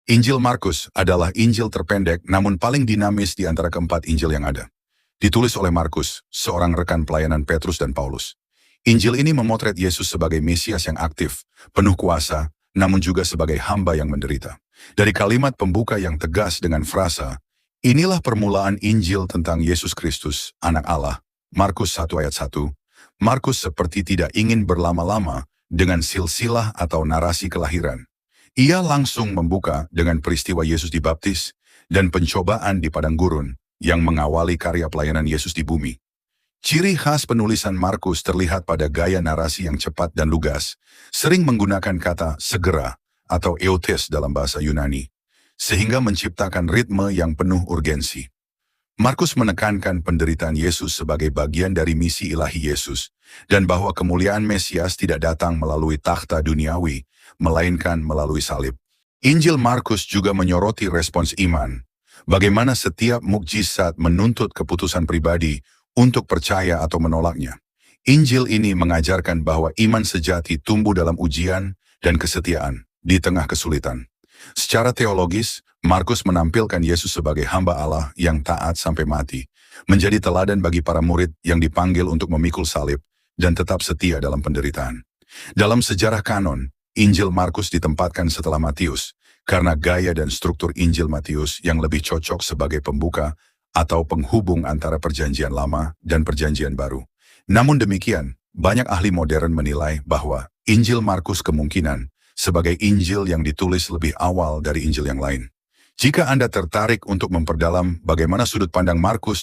Injil Markus adalah Injil terpendek namun paling dinamis di antara keempat Injil yang ada. Ditulis oleh Markus, seorang rekan pelayanan Petrus dan Paulus. Injil ini memotret Yesus sebagai Mesias yang aktif, penuh kuasa, namun juga sebagai hamba yang menderita. Dari kalimat pembuka yang tegas dengan frasa, "Inilah permulaan Injil tentang Yesus Kristus, Anak Allah." Markus 1 ayat 1. Markus seperti tidak ingin berlama-lama dengan silsilah atau narasi kelahiran. Ia langsung membuka dengan peristiwa Yesus dibaptis dan pencobaan di padang gurun yang mengawali karya pelayanan Yesus di bumi. Ciri khas penulisan Markus terlihat pada gaya narasi yang cepat dan lugas, sering menggunakan kata segera atau eutes dalam bahasa Yunani, sehingga menciptakan ritme yang penuh urgensi. Markus menekankan penderitaan Yesus sebagai bagian dari misi ilahi Yesus, dan bahwa kemuliaan Mesias tidak datang melalui takhta duniawi, melainkan melalui salib. Injil Markus juga menyoroti respons iman, bagaimana setiap mukjizat menuntut keputusan pribadi untuk percaya atau menolaknya. Injil ini mengajarkan bahwa iman sejati tumbuh dalam ujian dan kesetiaan di tengah kesulitan. Secara teologis, Markus menampilkan Yesus sebagai hamba Allah yang taat sampai mati, menjadi teladan bagi para murid yang dipanggil untuk memikul salib dan tetap setia dalam penderitaan. Dalam sejarah kanon, Injil Markus ditempatkan setelah Matius, karena gaya dan struktur Injil Matius yang lebih cocok sebagai pembuka atau penghubung antara Perjanjian Lama dan Perjanjian Baru. Namun demikian, banyak ahli modern menilai bahwa Injil Markus kemungkinan sebagai Injil yang ditulis lebih awal dari Injil yang lain. Jika Anda tertarik untuk memperdalam bagaimana sudut pandang Markus